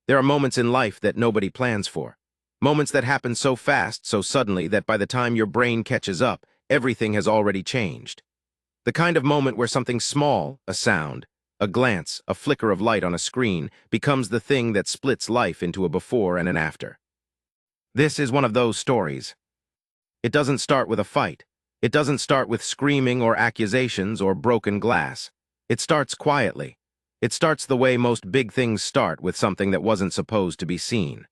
There are moments in life that nobody plans for. Moments that happen so fast, so suddenly, that by the time your brain catches up, everything has already changed. The kind of moment where something small, a sound, a glance, a flicker of light on a screen, becomes the thing that splits life into a before and an after. This is one of those stories. It doesn't start with a fight. It doesn't start with screaming or accusations or broken glass. It starts quietly. It starts the way most big things start, with something that wasn't supposed to be seen.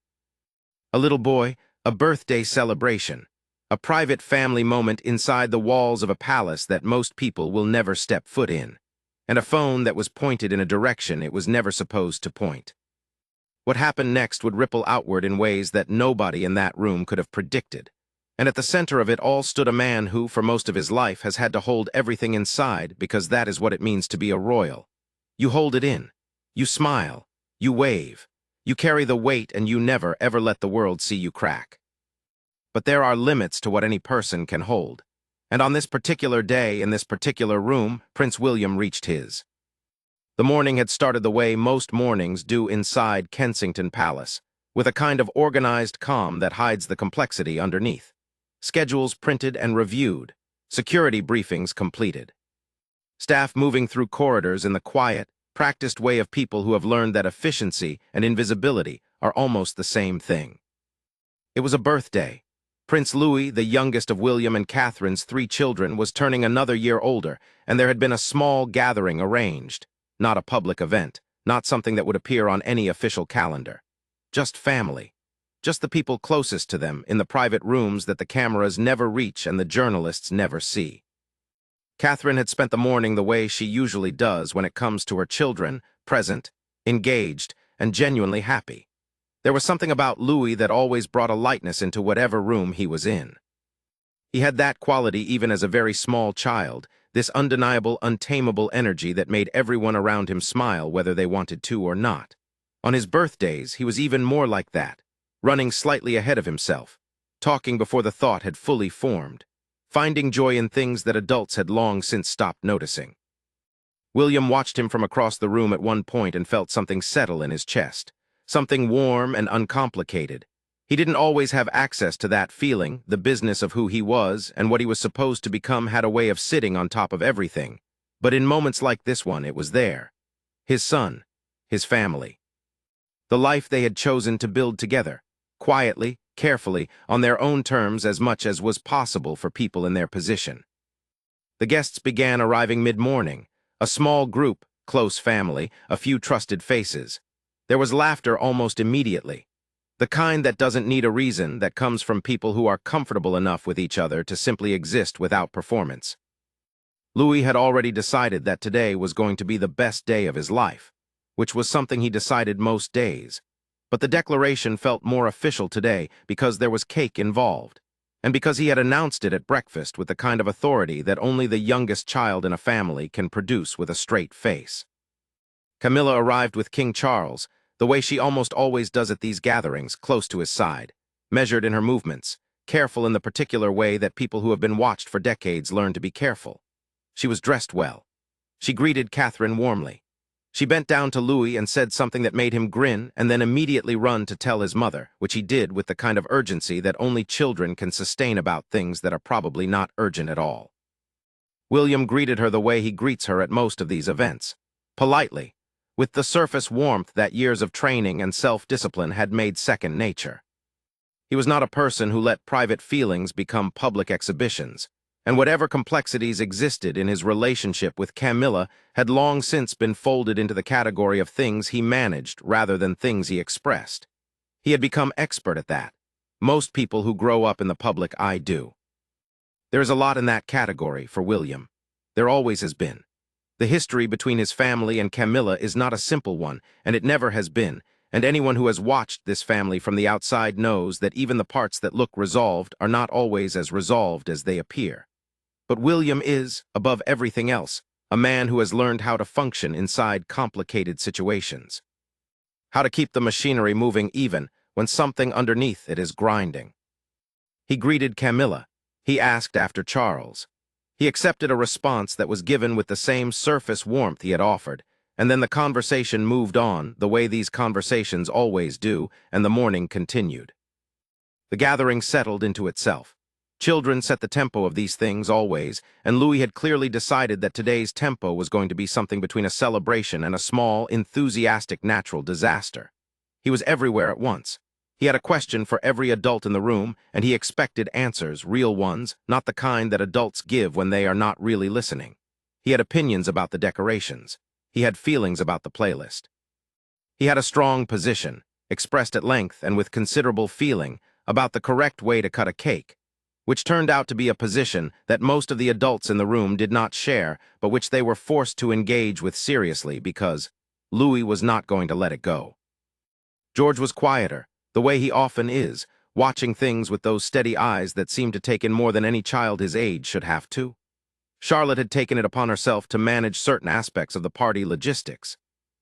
A little boy, a birthday celebration, a private family moment inside the walls of a palace that most people will never step foot in, and a phone that was pointed in a direction it was never supposed to point. What happened next would ripple outward in ways that nobody in that room could have predicted. And at the center of it all stood a man who, for most of his life, has had to hold everything inside, because that is what it means to be a royal. You hold it in. You smile. You wave. You carry the weight, and you never, ever let the world see you crack. But there are limits to what any person can hold. And on this particular day, in this particular room, Prince William reached his. The morning had started the way most mornings do inside Kensington Palace, with a kind of organized calm that hides the complexity underneath. Schedules printed and reviewed, security briefings completed. Staff moving through corridors in the quiet, practiced way of people who have learned that efficiency and invisibility are almost the same thing. It was a birthday. Prince Louis, the youngest of William and Catherine's 3 children, was turning another year older, and there had been a small gathering arranged. Not a public event, not something that would appear on any official calendar. Just family. Just the people closest to them, in the private rooms that the cameras never reach and the journalists never see. Catherine had spent the morning the way she usually does when it comes to her children, present, engaged, and genuinely happy. There was something about Louis that always brought a lightness into whatever room he was in. He had that quality even as a very small child, this undeniable, untamable energy that made everyone around him smile whether they wanted to or not. On his birthdays, he was even more like that, running slightly ahead of himself, talking before the thought had fully formed, finding joy in things that adults had long since stopped noticing. William watched him from across the room at one point and felt something settle in his chest, something warm and uncomplicated. He didn't always have access to that feeling. The business of who he was and what he was supposed to become had a way of sitting on top of everything. But in moments like this one, it was there. His son, his family. The life they had chosen to build together, quietly, carefully, on their own terms as much as was possible for people in their position. The guests began arriving mid-morning, a small group, close family, a few trusted faces. There was laughter almost immediately. The kind that doesn't need a reason, that comes from people who are comfortable enough with each other to simply exist without performance. Louis had already decided that today was going to be the best day of his life, which was something he decided most days. But the declaration felt more official today because there was cake involved, and because he had announced it at breakfast with the kind of authority that only the youngest child in a family can produce with a straight face. Camilla arrived with King Charles, the way she almost always does at these gatherings, close to his side, measured in her movements, careful in the particular way that people who have been watched for decades learn to be careful. She was dressed well. She greeted Catherine warmly. She bent down to Louis and said something that made him grin and then immediately run to tell his mother, which he did with the kind of urgency that only children can sustain about things that are probably not urgent at all. William greeted her the way he greets her at most of these events, politely, with the surface warmth that years of training and self-discipline had made second nature. He was not a person who let private feelings become public exhibitions, and whatever complexities existed in his relationship with Camilla had long since been folded into the category of things he managed rather than things he expressed. He had become expert at that. Most people who grow up in the public eye do. There is a lot in that category for William. There always has been. The history between his family and Camilla is not a simple one, and it never has been, and anyone who has watched this family from the outside knows that even the parts that look resolved are not always as resolved as they appear. But William is, above everything else, a man who has learned how to function inside complicated situations. How to keep the machinery moving even when something underneath it is grinding. He greeted Camilla. He asked after Charles. He accepted a response that was given with the same surface warmth he had offered, And then the conversation moved on, the way these conversations always do, and the morning continued. The gathering settled into itself. Children set the tempo of these things always, and Louis had clearly decided that today's tempo was going to be something between a celebration and a small, enthusiastic natural disaster. He was everywhere at once. He had a question for every adult in the room, and he expected answers, real ones, not the kind that adults give when they are not really listening. He had opinions about the decorations. He had feelings about the playlist. He had a strong position, expressed at length and with considerable feeling, about the correct way to cut a cake, which turned out to be a position that most of the adults in the room did not share, but which they were forced to engage with seriously because Louis was not going to let it go. George was quieter, the way he often is, watching things with those steady eyes that seemed to take in more than any child his age should have to. Charlotte had taken it upon herself to manage certain aspects of the party logistics,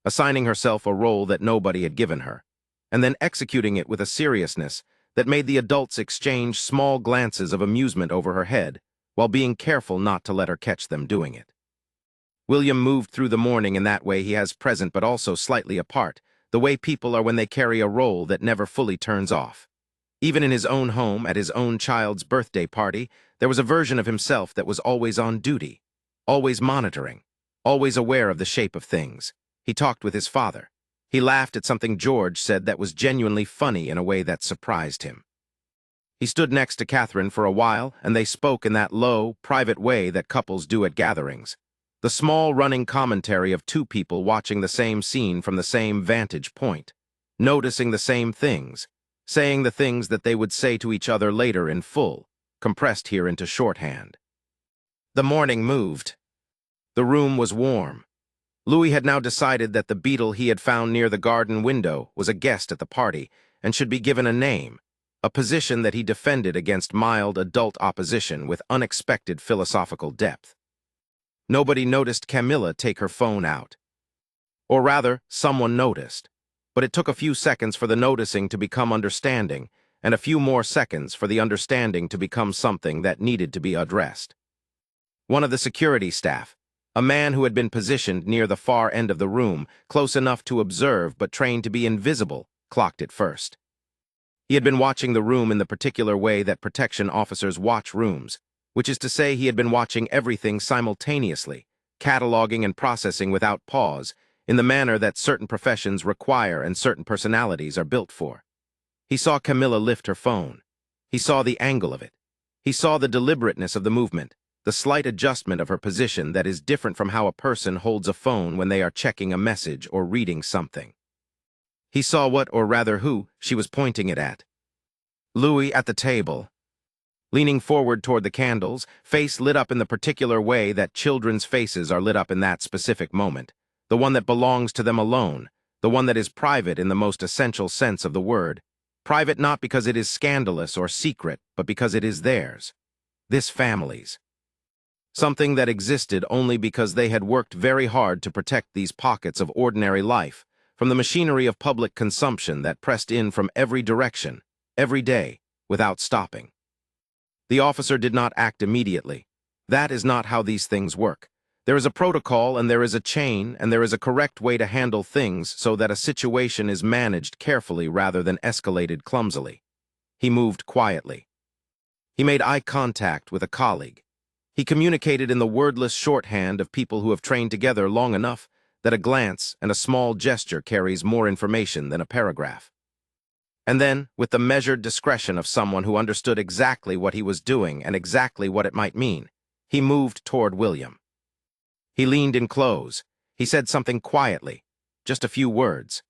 assigning herself a role that nobody had given her, and then executing it with a seriousness that made the adults exchange small glances of amusement over her head, while being careful not to let her catch them doing it. William moved through the morning in that way he has present but also slightly apart, the way people are when they carry a role that never fully turns off. Even in his own home, at his own child's birthday party, there was a version of himself that was always on duty, always monitoring, always aware of the shape of things. He talked with his father. He laughed at something George said that was genuinely funny in a way that surprised him. He stood next to Catherine for a while, and they spoke in that low, private way that couples do at gatherings. The small running commentary of two people watching the same scene from the same vantage point, noticing the same things, saying the things that they would say to each other later in full, compressed here into shorthand. The morning moved. The room was warm. Louis had now decided that the beetle he had found near the garden window was a guest at the party and should be given a name, a position that he defended against mild adult opposition with unexpected philosophical depth. Nobody noticed Camilla take her phone out. Or rather, someone noticed. But it took a few seconds for the noticing to become understanding, and a few more seconds for the understanding to become something that needed to be addressed. One of the security staff, a man who had been positioned near the far end of the room, close enough to observe but trained to be invisible, clocked it first. He had been watching the room in the particular way that protection officers watch rooms, which is to say he had been watching everything simultaneously, cataloging and processing without pause, in the manner that certain professions require and certain personalities are built for. He saw Camilla lift her phone. He saw the angle of it. He saw the deliberateness of the movement, the slight adjustment of her position that is different from how a person holds a phone when they are checking a message or reading something. He saw what, or rather who, she was pointing it at. Louis at the table, leaning forward toward the candles, face lit up in the particular way that children's faces are lit up in that specific moment, the one that belongs to them alone, the one that is private in the most essential sense of the word, private not because it is scandalous or secret, but because it is theirs, this family's. Something that existed only because they had worked very hard to protect these pockets of ordinary life from the machinery of public consumption that pressed in from every direction, every day, without stopping. The officer did not act immediately. That is not how these things work. There is a protocol and there is a chain and there is a correct way to handle things so that a situation is managed carefully rather than escalated clumsily. He moved quietly. He made eye contact with a colleague. He communicated in the wordless shorthand of people who have trained together long enough that a glance and a small gesture carries more information than a paragraph. And then, with the measured discretion of someone who understood exactly what he was doing and exactly what it might mean, he moved toward William. He leaned in close. He said something quietly, just a few words.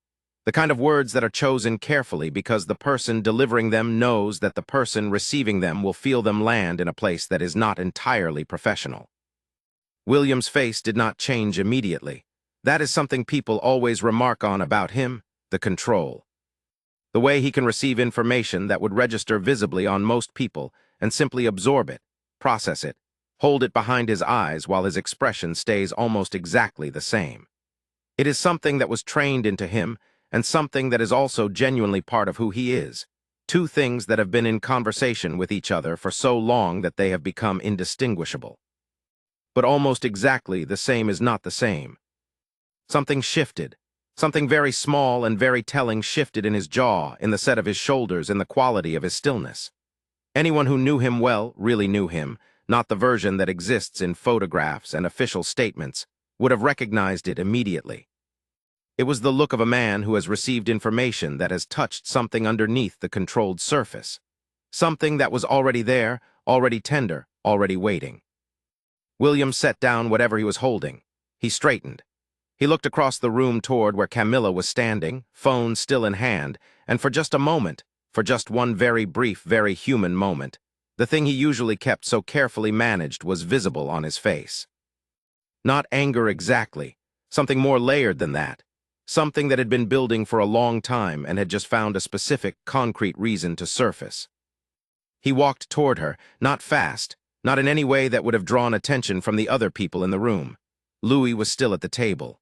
The kind of words that are chosen carefully because the person delivering them knows that the person receiving them will feel them land in a place that is not entirely professional. William's face did not change immediately. That is something people always remark on about him, the control. The way he can receive information that would register visibly on most people and simply absorb it, process it, hold it behind his eyes while his expression stays almost exactly the same. It is something that was trained into him and something that is also genuinely part of who he is. Two things that have been in conversation with each other for so long that they have become indistinguishable. But almost exactly the same is not the same. Something shifted. Something very small and very telling shifted in his jaw, in the set of his shoulders, in the quality of his stillness. Anyone who knew him well really knew him, not the version that exists in photographs and official statements, would have recognized it immediately. It was the look of a man who has received information that has touched something underneath the controlled surface. Something that was already there, already tender, already waiting. William set down whatever he was holding. He straightened. He looked across the room toward where Camilla was standing, phone still in hand, and for just a moment, for just one very brief, very human moment, the thing he usually kept so carefully managed was visible on his face. Not anger exactly, something more layered than that. Something that had been building for a long time and had just found a specific, concrete reason to surface. He walked toward her, not fast, not in any way that would have drawn attention from the other people in the room. Louis was still at the table.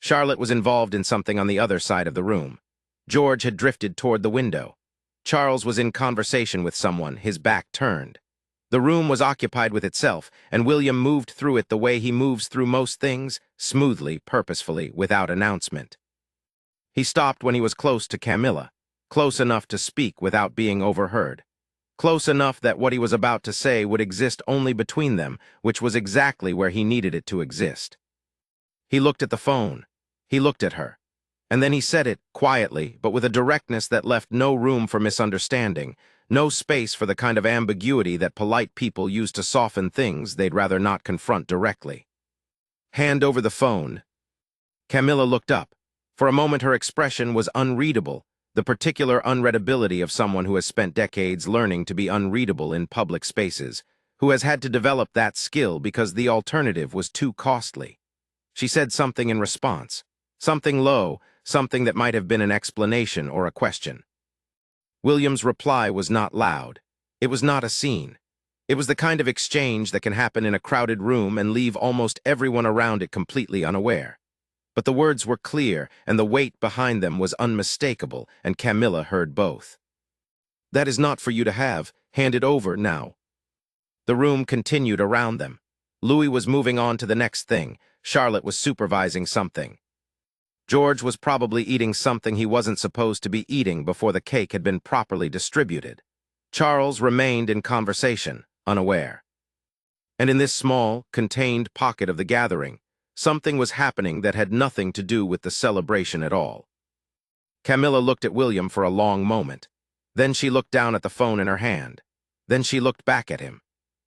Charlotte was involved in something on the other side of the room. George had drifted toward the window. Charles was in conversation with someone, his back turned. The room was occupied with itself, and William moved through it the way he moves through most things, smoothly, purposefully, without announcement. He stopped when he was close to Camilla, close enough to speak without being overheard. Close enough that what he was about to say would exist only between them, which was exactly where he needed it to exist. He looked at the phone. He looked at her. And then he said it, quietly, but with a directness that left no room for misunderstanding, no space for the kind of ambiguity that polite people use to soften things they'd rather not confront directly. Hand over the phone. Camilla looked up. For a moment her expression was unreadable, the particular unreadability of someone who has spent decades learning to be unreadable in public spaces, who has had to develop that skill because the alternative was too costly. She said something in response, something low, something that might have been an explanation or a question. William's reply was not loud. It was not a scene. It was the kind of exchange that can happen in a crowded room and leave almost everyone around it completely unaware. But the words were clear, and the weight behind them was unmistakable, and Camilla heard both. "That is not for you to have. Hand it over now." The room continued around them. Louis was moving on to the next thing. Charlotte was supervising something. George was probably eating something he wasn't supposed to be eating before the cake had been properly distributed. Charles remained in conversation, unaware. And in this small, contained pocket of the gathering, something was happening that had nothing to do with the celebration at all. Camilla looked at William for a long moment. Then she looked down at the phone in her hand. Then she looked back at him.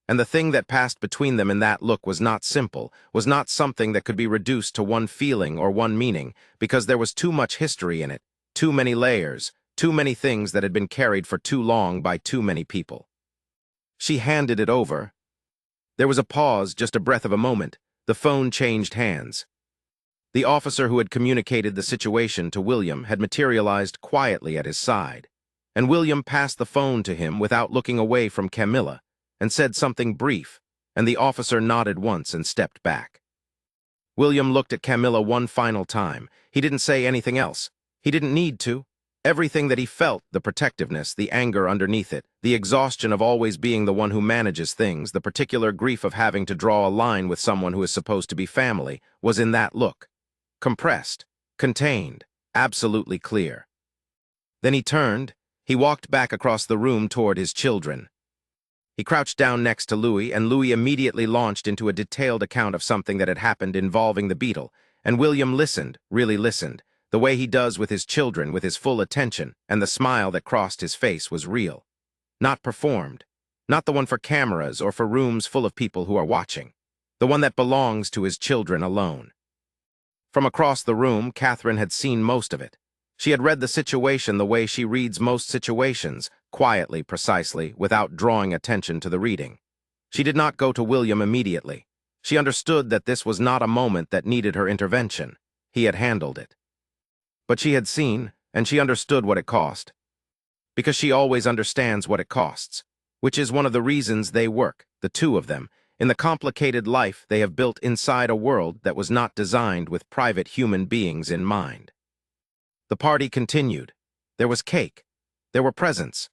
And the thing that passed between them in that look was not simple, was not something that could be reduced to one feeling or one meaning, because there was too much history in it, too many layers, too many things that had been carried for too long by too many people. She handed it over. There was a pause, just a breath of a moment. The phone changed hands. The officer who had communicated the situation to William had materialized quietly at his side, and William passed the phone to him without looking away from Camilla, and said something brief, and the officer nodded once and stepped back. William looked at Camilla one final time. He didn't say anything else. He didn't need to. Everything that he felt, the protectiveness, the anger underneath it, the exhaustion of always being the one who manages things, the particular grief of having to draw a line with someone who is supposed to be family, was in that look. Compressed, contained, absolutely clear. Then he turned. He walked back across the room toward his children. He crouched down next to Louis, and Louis immediately launched into a detailed account of something that had happened involving the beetle, and William listened, really listened, the way he does with his children, with his full attention, and the smile that crossed his face was real. Not performed. Not the one for cameras or for rooms full of people who are watching. The one that belongs to his children alone. From across the room, Catherine had seen most of it. She had read the situation the way she reads most situations, quietly, precisely, without drawing attention to the reading. She did not go to William immediately. She understood that this was not a moment that needed her intervention. He had handled it. But she had seen, and she understood what it cost. Because she always understands what it costs, which is one of the reasons they work, the two of them, in the complicated life they have built inside a world that was not designed with private human beings in mind. The party continued. There was cake. There were presents.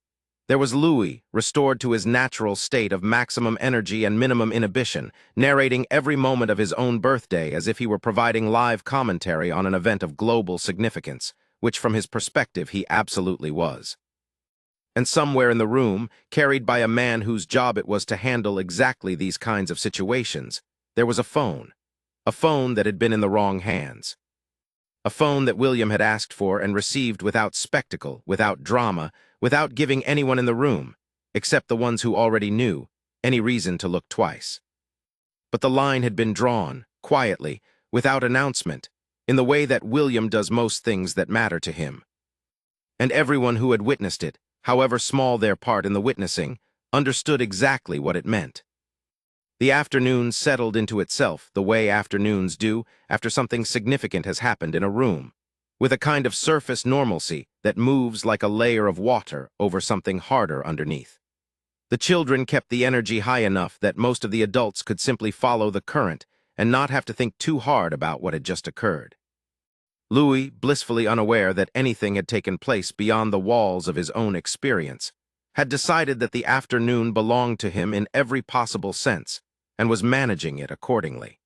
There was Louis, restored to his natural state of maximum energy and minimum inhibition, narrating every moment of his own birthday as if he were providing live commentary on an event of global significance, which from his perspective he absolutely was. And somewhere in the room, carried by a man whose job it was to handle exactly these kinds of situations, there was a phone that had been in the wrong hands. A phone that William had asked for and received without spectacle, without drama, without giving anyone in the room, except the ones who already knew, any reason to look twice. But the line had been drawn, quietly, without announcement, in the way that William does most things that matter to him. And everyone who had witnessed it, however small their part in the witnessing, understood exactly what it meant. The afternoon settled into itself the way afternoons do after something significant has happened in a room, with a kind of surface normalcy that moves like a layer of water over something harder underneath. The children kept the energy high enough that most of the adults could simply follow the current and not have to think too hard about what had just occurred. Louis, blissfully unaware that anything had taken place beyond the walls of his own experience, had decided that the afternoon belonged to him in every possible sense, and was managing it accordingly.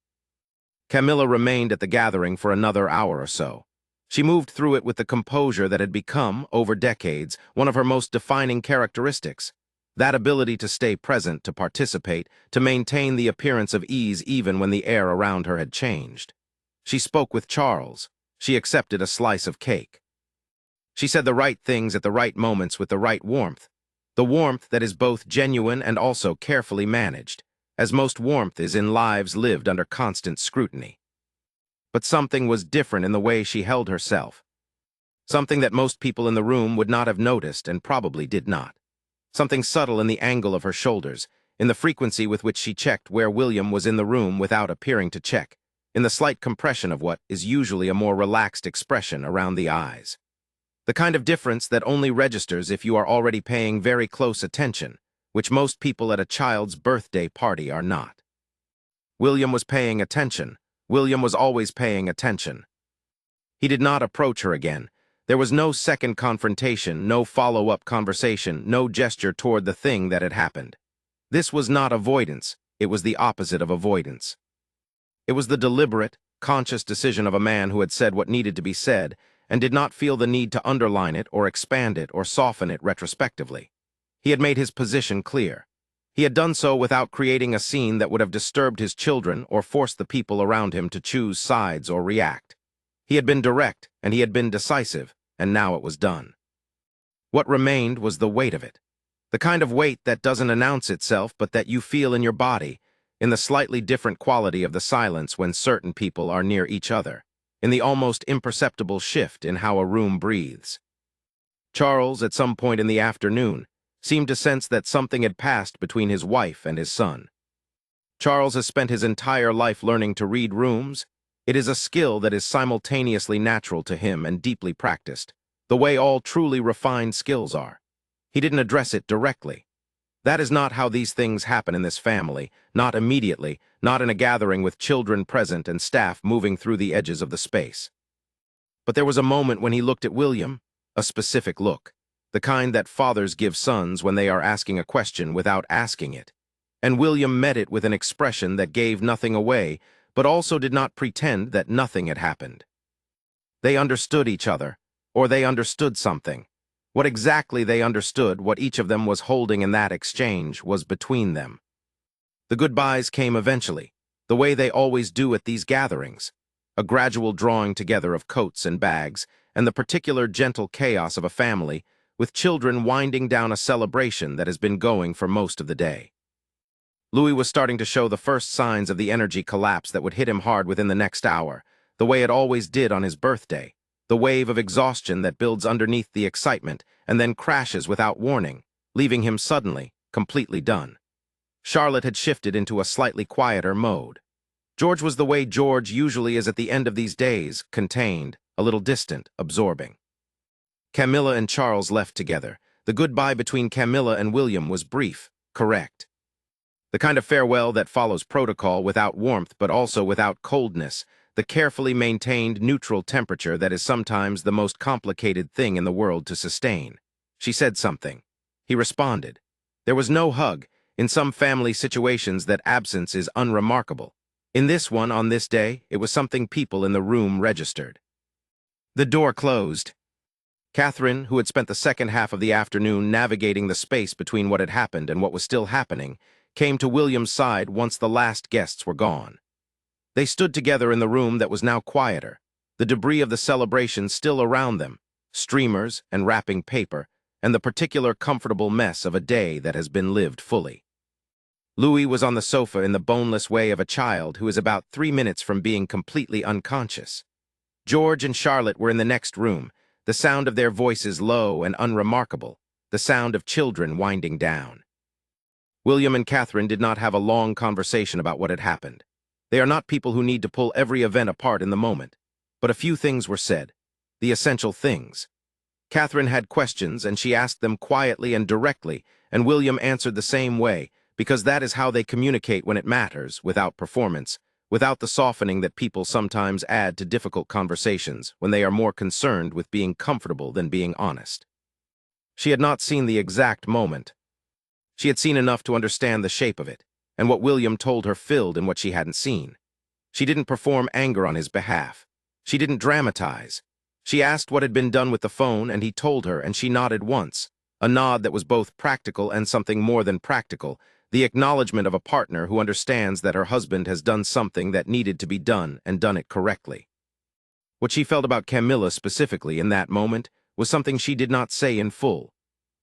Camilla remained at the gathering for another hour or so. She moved through it with the composure that had become, over decades, one of her most defining characteristics, that ability to stay present, to participate, to maintain the appearance of ease even when the air around her had changed. She spoke with Charles. She accepted a slice of cake. She said the right things at the right moments with the right warmth, the warmth that is both genuine and also carefully managed, as most warmth is in lives lived under constant scrutiny. But something was different in the way she held herself, something that most people in the room would not have noticed and probably did not. Something subtle in the angle of her shoulders, in the frequency with which she checked where William was in the room without appearing to check, in the slight compression of what is usually a more relaxed expression around the eyes. The kind of difference that only registers if you are already paying very close attention, which most people at a child's birthday party are not. William was paying attention. William was always paying attention. He did not approach her again. There was no second confrontation, no follow-up conversation, no gesture toward the thing that had happened. This was not avoidance. It was the opposite of avoidance. It was the deliberate, conscious decision of a man who had said what needed to be said and did not feel the need to underline it or expand it or soften it retrospectively. He had made his position clear. He had done so without creating a scene that would have disturbed his children or forced the people around him to choose sides or react. He had been direct, and he had been decisive, and now it was done. What remained was the weight of it. The kind of weight that doesn't announce itself but that you feel in your body, in the slightly different quality of the silence when certain people are near each other, in the almost imperceptible shift in how a room breathes. Charles, at some point in the afternoon, seemed to sense that something had passed between his wife and his son. Charles has spent his entire life learning to read rooms. It is a skill that is simultaneously natural to him and deeply practiced, the way all truly refined skills are. He didn't address it directly. That is not how these things happen in this family, not immediately, not in a gathering with children present and staff moving through the edges of the space. But there was a moment when he looked at William, a specific look, the kind that fathers give sons when they are asking a question without asking it. And William met it with an expression that gave nothing away, but also did not pretend that nothing had happened. They understood each other, or they understood something. What exactly they understood, what each of them was holding in that exchange, was between them. The goodbyes came eventually, the way they always do at these gatherings, a gradual drawing together of coats and bags, and the particular gentle chaos of a family, with children winding down a celebration that has been going for most of the day. Louis was starting to show the first signs of the energy collapse that would hit him hard within the next hour, the way it always did on his birthday, the wave of exhaustion that builds underneath the excitement and then crashes without warning, leaving him suddenly, completely done. Charlotte had shifted into a slightly quieter mode. George was the way George usually is at the end of these days, contained, a little distant, absorbing. Camilla and Charles left together. The goodbye between Camilla and William was brief, correct. The kind of farewell that follows protocol without warmth but also without coldness, the carefully maintained neutral temperature that is sometimes the most complicated thing in the world to sustain. She said something. He responded. There was no hug. In some family situations that absence is unremarkable. In this one, on this day, it was something people in the room registered. The door closed. Catherine, who had spent the second half of the afternoon navigating the space between what had happened and what was still happening, came to William's side once the last guests were gone. They stood together in the room that was now quieter, the debris of the celebration still around them, streamers and wrapping paper, and the particular comfortable mess of a day that has been lived fully. Louis was on the sofa in the boneless way of a child who is about 3 minutes from being completely unconscious. George and Charlotte were in the next room, the sound of their voices low and unremarkable, the sound of children winding down. William and Catherine did not have a long conversation about what had happened. They are not people who need to pull every event apart in the moment. But a few things were said, the essential things. Catherine had questions, and she asked them quietly and directly, and William answered the same way, because that is how they communicate when it matters, without performance, without the softening that people sometimes add to difficult conversations when they are more concerned with being comfortable than being honest. She had not seen the exact moment. She had seen enough to understand the shape of it, and what William told her filled in what she hadn't seen. She didn't perform anger on his behalf. She didn't dramatize. She asked what had been done with the phone, and he told her, and she nodded once, a nod that was both practical and something more than practical, the acknowledgement of a partner who understands that her husband has done something that needed to be done and done it correctly. What she felt about Camilla specifically in that moment was something she did not say in full.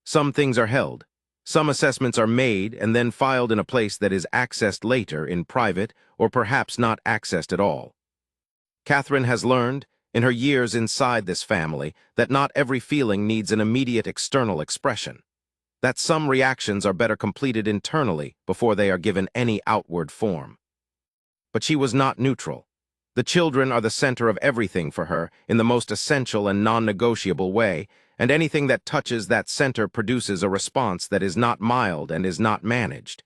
Some things are held. Some assessments are made and then filed in a place that is accessed later in private or perhaps not accessed at all. Catherine has learned, in her years inside this family, that not every feeling needs an immediate external expression. That some reactions are better completed internally before they are given any outward form. But she was not neutral. The children are the center of everything for her in the most essential and non-negotiable way, and anything that touches that center produces a response that is not mild and is not managed.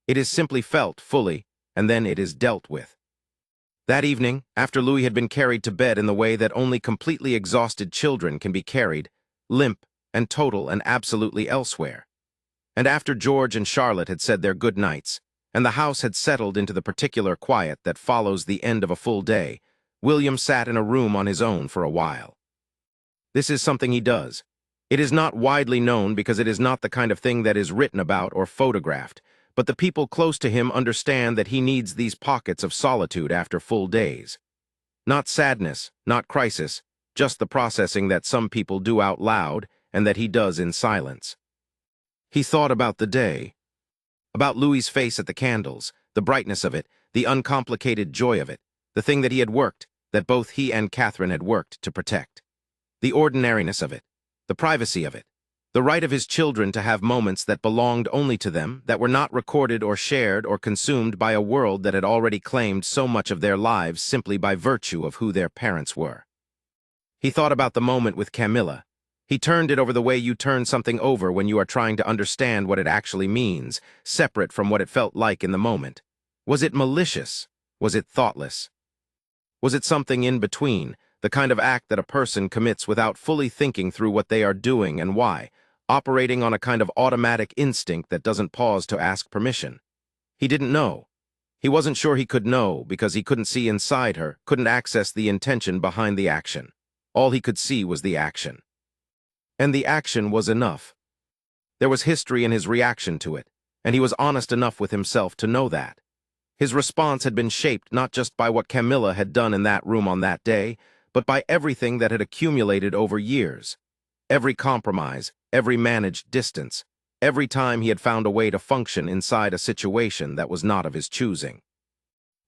It is simply felt fully, and then it is dealt with. That evening, after Louis had been carried to bed in the way that only completely exhausted children can be carried, limp and total and absolutely elsewhere, and after George and Charlotte had said their good nights, and the house had settled into the particular quiet that follows the end of a full day, William sat in a room on his own for a while. This is something he does. It is not widely known because it is not the kind of thing that is written about or photographed, but the people close to him understand that he needs these pockets of solitude after full days. Not sadness, not crisis, just the processing that some people do out loud and that he does in silence. He thought about the day, about Louis's face at the candles, the brightness of it, the uncomplicated joy of it, the thing that he had worked, that both he and Catherine had worked to protect. The ordinariness of it, the privacy of it, the right of his children to have moments that belonged only to them, that were not recorded or shared or consumed by a world that had already claimed so much of their lives simply by virtue of who their parents were. He thought about the moment with Camilla. He turned it over the way you turn something over when you are trying to understand what it actually means, separate from what it felt like in the moment. Was it malicious? Was it thoughtless? Was it something in between, the kind of act that a person commits without fully thinking through what they are doing and why, operating on a kind of automatic instinct that doesn't pause to ask permission? He didn't know. He wasn't sure he could know because he couldn't see inside her, couldn't access the intention behind the action. All he could see was the action. And the action was enough. There was history in his reaction to it, and he was honest enough with himself to know that. His response had been shaped not just by what Camilla had done in that room on that day, but by everything that had accumulated over years. Every compromise, every managed distance, every time he had found a way to function inside a situation that was not of his choosing.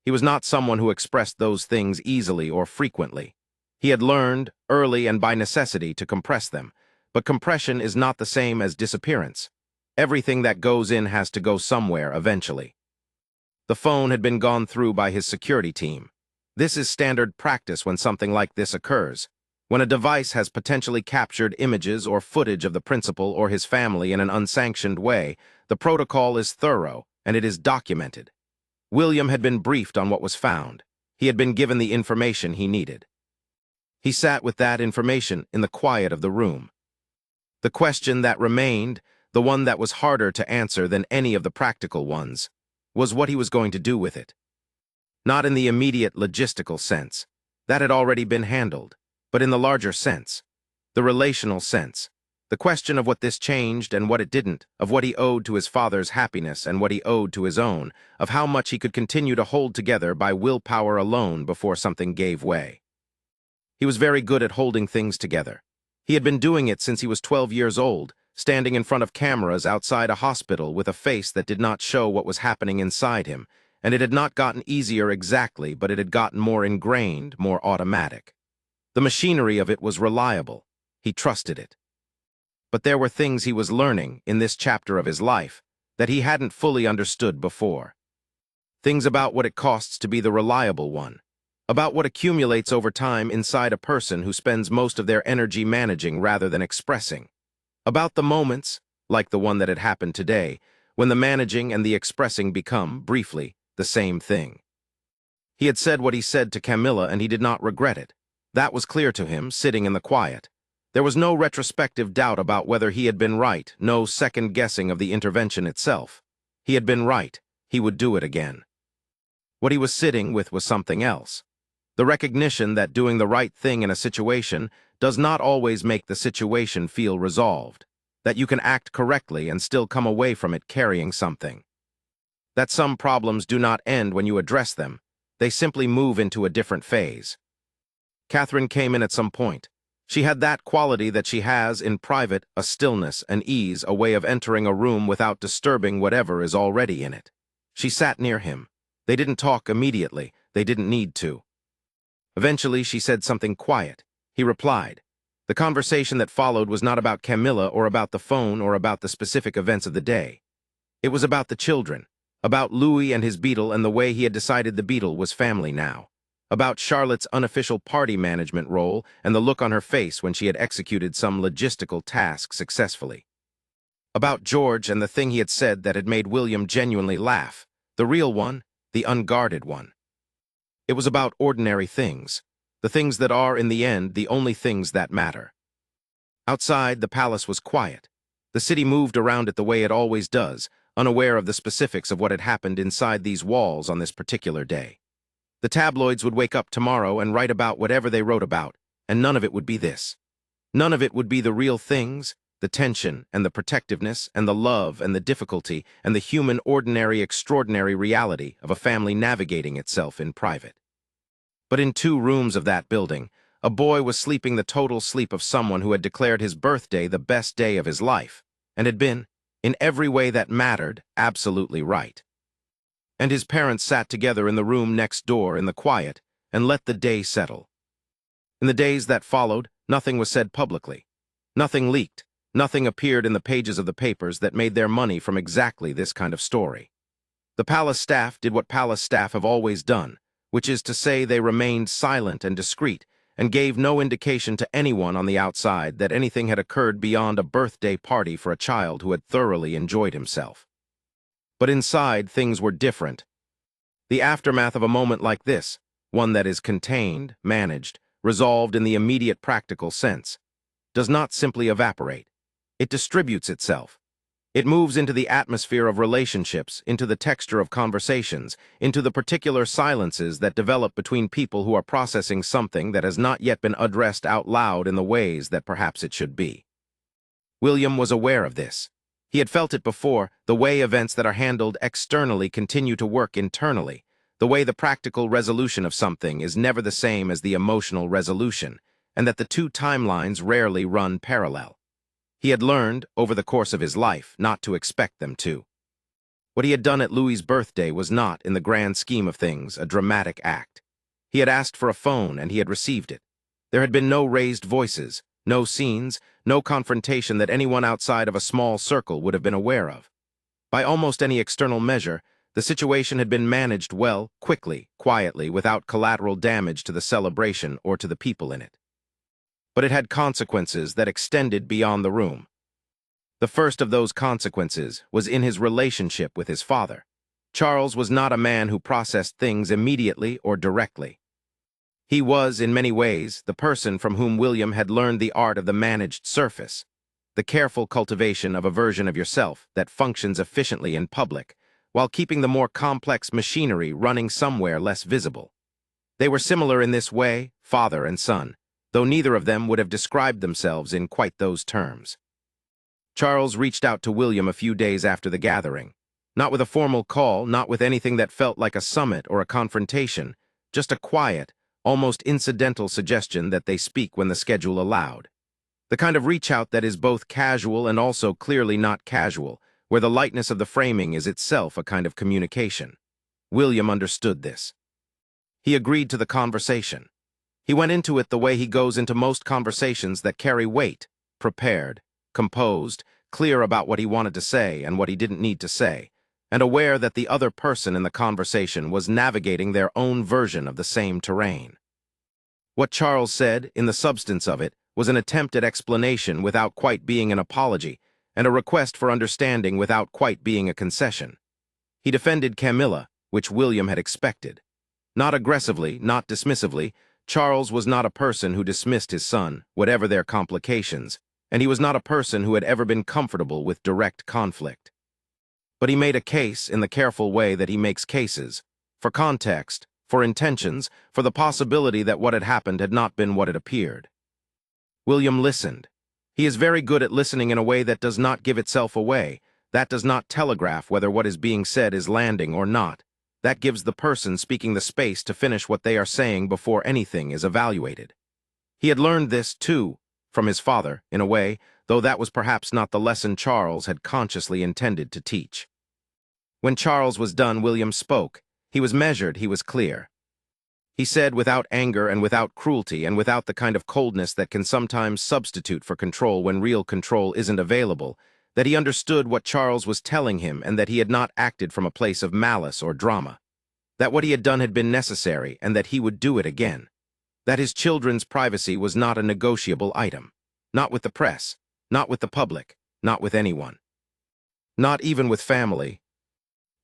He was not someone who expressed those things easily or frequently. He had learned, early and by necessity, to compress them. But compression is not the same as disappearance. Everything that goes in has to go somewhere eventually. The phone had been gone through by his security team. This is standard practice when something like this occurs. When a device has potentially captured images or footage of the principal or his family in an unsanctioned way, the protocol is thorough and it is documented. William had been briefed on what was found. He had been given the information he needed. He sat with that information in the quiet of the room. The question that remained, the one that was harder to answer than any of the practical ones, was what he was going to do with it. Not in the immediate logistical sense. That had already been handled, but in the larger sense, the relational sense. The question of what this changed and what it didn't, of what he owed to his father's happiness and what he owed to his own, of how much he could continue to hold together by willpower alone before something gave way. He was very good at holding things together. He had been doing it since he was 12 years old, standing in front of cameras outside a hospital with a face that did not show what was happening inside him, and it had not gotten easier exactly, but it had gotten more ingrained, more automatic. The machinery of it was reliable. He trusted it. But there were things he was learning in this chapter of his life that he hadn't fully understood before. Things about what it costs to be the reliable one, about what accumulates over time inside a person who spends most of their energy managing rather than expressing, about the moments, like the one that had happened today, when the managing and the expressing become, briefly, the same thing. He had said what he said to Camilla, and he did not regret it. That was clear to him, sitting in the quiet. There was no retrospective doubt about whether he had been right, no second-guessing of the intervention itself. He had been right. He would do it again. What he was sitting with was something else. The recognition that doing the right thing in a situation does not always make the situation feel resolved, that you can act correctly and still come away from it carrying something. That some problems do not end when you address them. They simply move into a different phase. Catherine came in at some point. She had that quality that she has in private, a stillness, an ease, a way of entering a room without disturbing whatever is already in it. She sat near him. They didn't talk immediately. They didn't need to. Eventually, she said something quiet. He replied. The conversation that followed was not about Camilla or about the phone or about the specific events of the day. It was about the children, about Louis and his beetle and the way he had decided the beetle was family now. About Charlotte's unofficial party management role and the look on her face when she had executed some logistical task successfully. About George and the thing he had said that had made William genuinely laugh, the real one, the unguarded one. It was about ordinary things, the things that are, in the end, the only things that matter. Outside, the palace was quiet. The city moved around it the way it always does, unaware of the specifics of what had happened inside these walls on this particular day. The tabloids would wake up tomorrow and write about whatever they wrote about, and none of it would be this. None of it would be the real things, the tension and the protectiveness and the love and the difficulty and the human ordinary extraordinary reality of a family navigating itself in private. But in 2 rooms of that building, a boy was sleeping the total sleep of someone who had declared his birthday the best day of his life, and had been, in every way that mattered, absolutely right. And his parents sat together in the room next door in the quiet and let the day settle. In the days that followed, nothing was said publicly. Nothing leaked. Nothing appeared in the pages of the papers that made their money from exactly this kind of story. The palace staff did what palace staff have always done, which is to say they remained silent and discreet and gave no indication to anyone on the outside that anything had occurred beyond a birthday party for a child who had thoroughly enjoyed himself. But inside, things were different. The aftermath of a moment like this, one that is contained, managed, resolved in the immediate practical sense, does not simply evaporate. It distributes itself. It moves into the atmosphere of relationships, into the texture of conversations, into the particular silences that develop between people who are processing something that has not yet been addressed out loud in the ways that perhaps it should be. William was aware of this. He had felt it before, the way events that are handled externally continue to work internally, the way the practical resolution of something is never the same as the emotional resolution, and that the 2 timelines rarely run parallel. He had learned, over the course of his life, not to expect them to. What he had done at Louis's birthday was not, in the grand scheme of things, a dramatic act. He had asked for a phone, and he had received it. There had been no raised voices, no scenes, no confrontation that anyone outside of a small circle would have been aware of. By almost any external measure, the situation had been managed well, quickly, quietly, without collateral damage to the celebration or to the people in it. But it had consequences that extended beyond the room. The first of those consequences was in his relationship with his father. Charles was not a man who processed things immediately or directly. He was, in many ways, the person from whom William had learned the art of the managed surface, the careful cultivation of a version of yourself that functions efficiently in public, while keeping the more complex machinery running somewhere less visible. They were similar in this way, father and son, though neither of them would have described themselves in quite those terms. Charles reached out to William a few days after the gathering, not with a formal call, not with anything that felt like a summit or a confrontation, just a quiet, almost incidental suggestion that they speak when the schedule allowed. The kind of reach-out that is both casual and also clearly not casual, where the lightness of the framing is itself a kind of communication. William understood this. He agreed to the conversation. He went into it the way he goes into most conversations that carry weight, prepared, composed, clear about what he wanted to say and what he didn't need to say, and aware that the other person in the conversation was navigating their own version of the same terrain. What Charles said, in the substance of it, was an attempt at explanation without quite being an apology, and a request for understanding without quite being a concession. He defended Camilla, which William had expected. Not aggressively, not dismissively. Charles was not a person who dismissed his son, whatever their complications, and he was not a person who had ever been comfortable with direct conflict. But he made a case in the careful way that he makes cases, for context, for intentions, for the possibility that what had happened had not been what it appeared. William listened. He is very good at listening in a way that does not give itself away, that does not telegraph whether what is being said is landing or not. That gives the person speaking the space to finish what they are saying before anything is evaluated. He had learned this, too, from his father, in a way, though that was perhaps not the lesson Charles had consciously intended to teach. When Charles was done, William spoke. He was measured, he was clear. He said without anger and without cruelty and without the kind of coldness that can sometimes substitute for control when real control isn't available, that he understood what Charles was telling him and that he had not acted from a place of malice or drama, that what he had done had been necessary and that he would do it again, that his children's privacy was not a negotiable item, not with the press, not with the public, not with anyone, not even with family.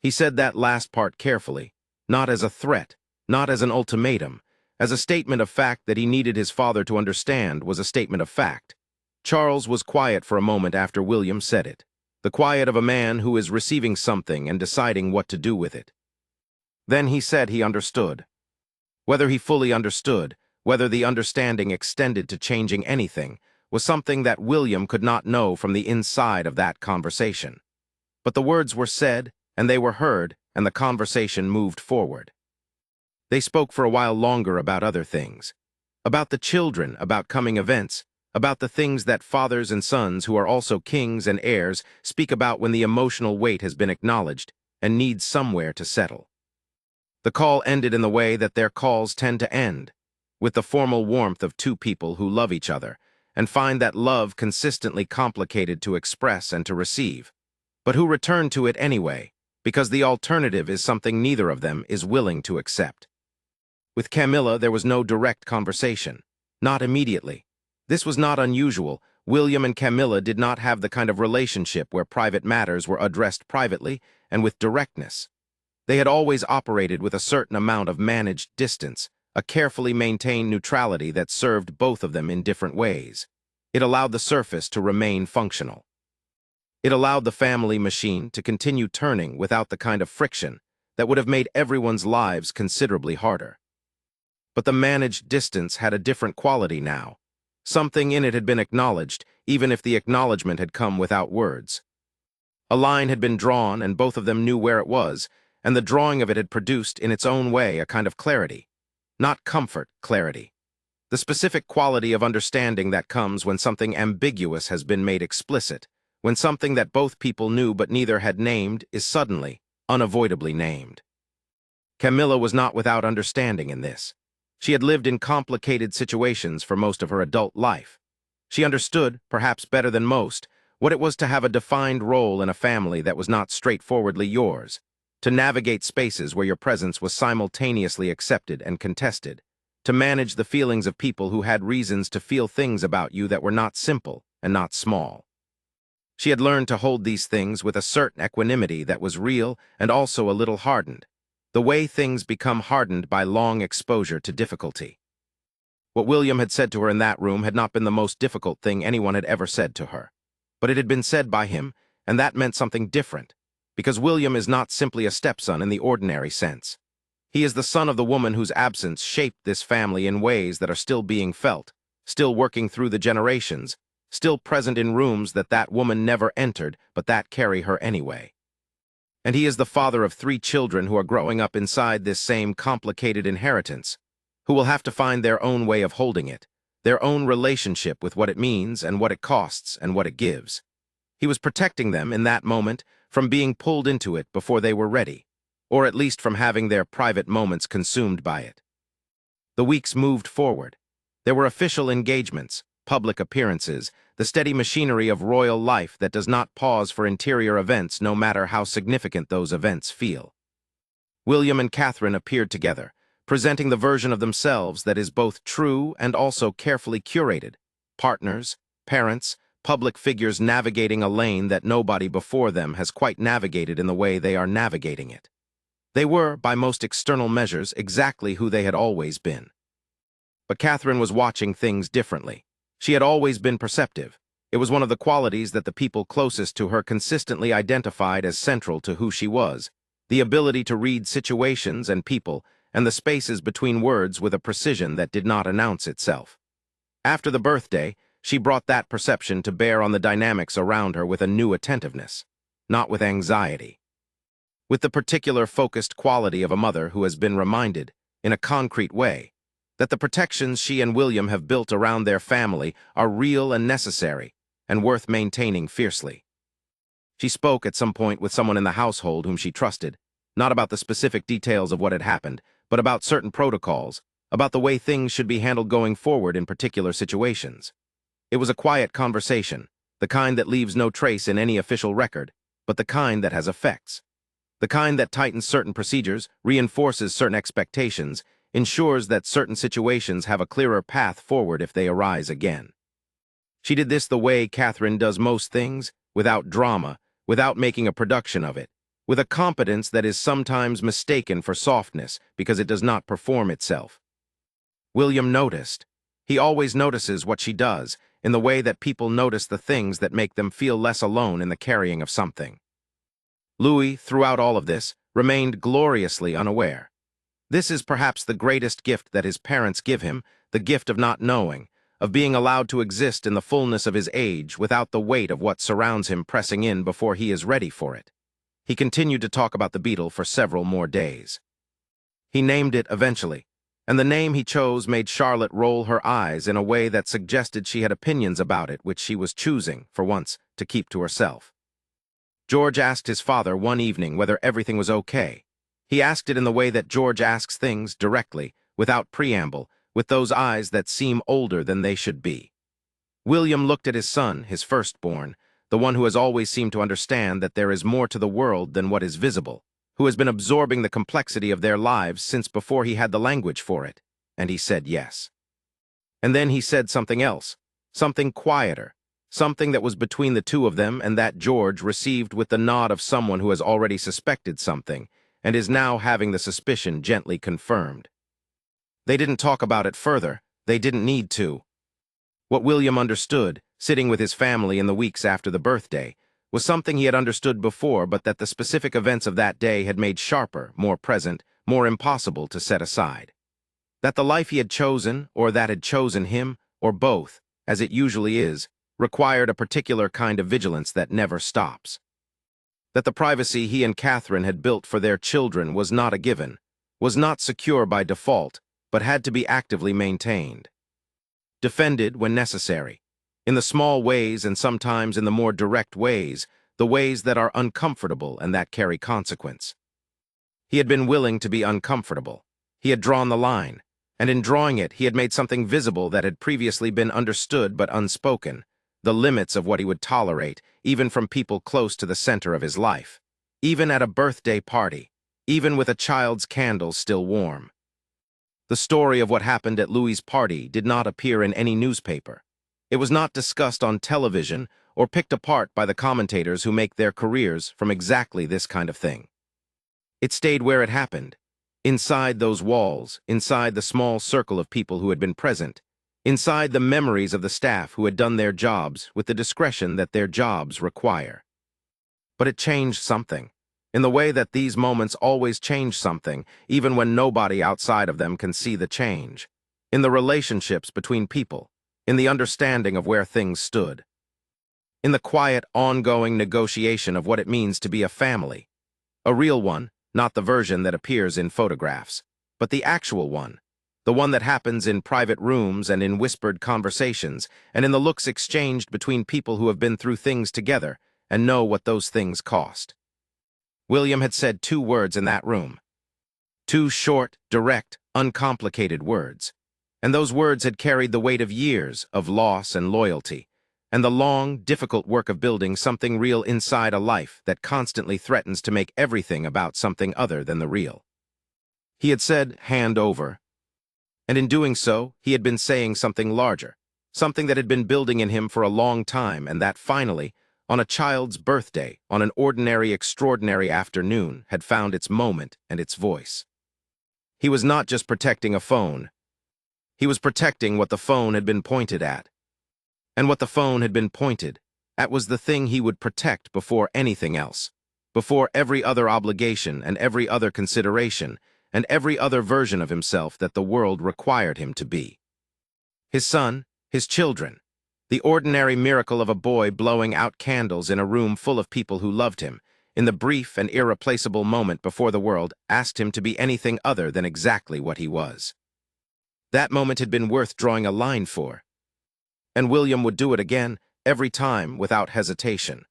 He said that last part carefully, not as a threat, not as an ultimatum, as a statement of fact that he needed his father to understand was a statement of fact. Charles was quiet for a moment after William said it, the quiet of a man who is receiving something and deciding what to do with it. Then he said he understood. Whether he fully understood, whether the understanding extended to changing anything, was something that William could not know from the inside of that conversation. But the words were said, and they were heard, and the conversation moved forward. They spoke for a while longer about other things, about the children, about coming events, about the things that fathers and sons who are also kings and heirs speak about when the emotional weight has been acknowledged and needs somewhere to settle. The call ended in the way that their calls tend to end, with the formal warmth of two people who love each other and find that love consistently complicated to express and to receive, but who return to it anyway, because the alternative is something neither of them is willing to accept. With Camilla, there was no direct conversation, not immediately. This was not unusual. William and Camilla did not have the kind of relationship where private matters were addressed privately and with directness. They had always operated with a certain amount of managed distance, a carefully maintained neutrality that served both of them in different ways. It allowed the surface to remain functional. It allowed the family machine to continue turning without the kind of friction that would have made everyone's lives considerably harder. But the managed distance had a different quality now. Something in it had been acknowledged, even if the acknowledgement had come without words. A line had been drawn, and both of them knew where it was, and the drawing of it had produced, in its own way, a kind of clarity. Not comfort, clarity. The specific quality of understanding that comes when something ambiguous has been made explicit, when something that both people knew but neither had named is suddenly, unavoidably named. Camilla was not without understanding in this. She had lived in complicated situations for most of her adult life. She understood, perhaps better than most, what it was to have a defined role in a family that was not straightforwardly yours, to navigate spaces where your presence was simultaneously accepted and contested, to manage the feelings of people who had reasons to feel things about you that were not simple and not small. She had learned to hold these things with a certain equanimity that was real and also a little hardened, the way things become hardened by long exposure to difficulty. What William had said to her in that room had not been the most difficult thing anyone had ever said to her. But it had been said by him, and that meant something different, because William is not simply a stepson in the ordinary sense. He is the son of the woman whose absence shaped this family in ways that are still being felt, still working through the generations, still present in rooms that woman never entered, but that carry her anyway. And he is the father of 3 children who are growing up inside this same complicated inheritance, who will have to find their own way of holding it, their own relationship with what it means and what it costs and what it gives. He was protecting them in that moment from being pulled into it before they were ready, or at least from having their private moments consumed by it. The weeks moved forward. There were official engagements, public appearances, the steady machinery of royal life that does not pause for interior events no matter how significant those events feel. William and Catherine appeared together, presenting the version of themselves that is both true and also carefully curated. Partners, parents, public figures navigating a lane that nobody before them has quite navigated in the way they are navigating it. They were, by most external measures, exactly who they had always been. But Catherine was watching things differently. She had always been perceptive. It was one of the qualities that the people closest to her consistently identified as central to who she was, the ability to read situations and people and the spaces between words with a precision that did not announce itself. After the birthday, she brought that perception to bear on the dynamics around her with a new attentiveness, not with anxiety. With the particular focused quality of a mother who has been reminded, in a concrete way, that the protections she and William have built around their family are real and necessary, and worth maintaining fiercely. She spoke at some point with someone in the household whom she trusted, not about the specific details of what had happened, but about certain protocols, about the way things should be handled going forward in particular situations. It was a quiet conversation, the kind that leaves no trace in any official record, but the kind that has effects. The kind that tightens certain procedures, reinforces certain expectations, ensures that certain situations have a clearer path forward if they arise again. She did this the way Catherine does most things, without drama, without making a production of it, with a competence that is sometimes mistaken for softness because it does not perform itself. William noticed. He always notices what she does, in the way that people notice the things that make them feel less alone in the carrying of something. Louis, throughout all of this, remained gloriously unaware. This is perhaps the greatest gift that his parents give him, the gift of not knowing, of being allowed to exist in the fullness of his age without the weight of what surrounds him pressing in before he is ready for it. He continued to talk about the beetle for several more days. He named it eventually, and the name he chose made Charlotte roll her eyes in a way that suggested she had opinions about it which she was choosing, for once, to keep to herself. George asked his father one evening whether everything was okay. He asked it in the way that George asks things, directly, without preamble, with those eyes that seem older than they should be. William looked at his son, his firstborn, the one who has always seemed to understand that there is more to the world than what is visible, who has been absorbing the complexity of their lives since before he had the language for it, and he said yes. And then he said something else, something quieter, something that was between the two of them and that George received with the nod of someone who has already suspected something, and is now having the suspicion gently confirmed. They didn't talk about it further. They didn't need to. What William understood, sitting with his family in the weeks after the birthday, was something he had understood before, but that the specific events of that day had made sharper, more present, more impossible to set aside. That the life he had chosen, or that had chosen him, or both, as it usually is, required a particular kind of vigilance that never stops. That the privacy he and Catherine had built for their children was not a given, was not secure by default, but had to be actively maintained. Defended when necessary, in the small ways and sometimes in the more direct ways, the ways that are uncomfortable and that carry consequence. He had been willing to be uncomfortable. He had drawn the line, and in drawing it he had made something visible that had previously been understood but unspoken, the limits of what he would tolerate, even from people close to the center of his life, even at a birthday party, even with a child's candles still warm. The story of what happened at Louis's party did not appear in any newspaper. It was not discussed on television or picked apart by the commentators who make their careers from exactly this kind of thing. It stayed where it happened, inside those walls, inside the small circle of people who had been present, inside the memories of the staff who had done their jobs with the discretion that their jobs require. But it changed something, in the way that these moments always change something, even when nobody outside of them can see the change. In the relationships between people, in the understanding of where things stood, in the quiet, ongoing negotiation of what it means to be a family. A real one, not the version that appears in photographs, but the actual one, the one that happens in private rooms and in whispered conversations, and in the looks exchanged between people who have been through things together and know what those things cost. William had said 2 words in that room. 2 short, direct, uncomplicated words. And those words had carried the weight of years of loss and loyalty, and the long, difficult work of building something real inside a life that constantly threatens to make everything about something other than the real. He had said, hand over. And in doing so, he had been saying something larger, something that had been building in him for a long time, and that finally, on a child's birthday, on an ordinary, extraordinary afternoon, had found its moment and its voice. He was not just protecting a phone. He was protecting what the phone had been pointed at. And what the phone had been pointed at was the thing he would protect before anything else, before every other obligation and every other consideration and every other version of himself that the world required him to be. His son, his children, the ordinary miracle of a boy blowing out candles in a room full of people who loved him, in the brief and irreplaceable moment before the world asked him to be anything other than exactly what he was. That moment had been worth drawing a line for. And William would do it again, every time, without hesitation.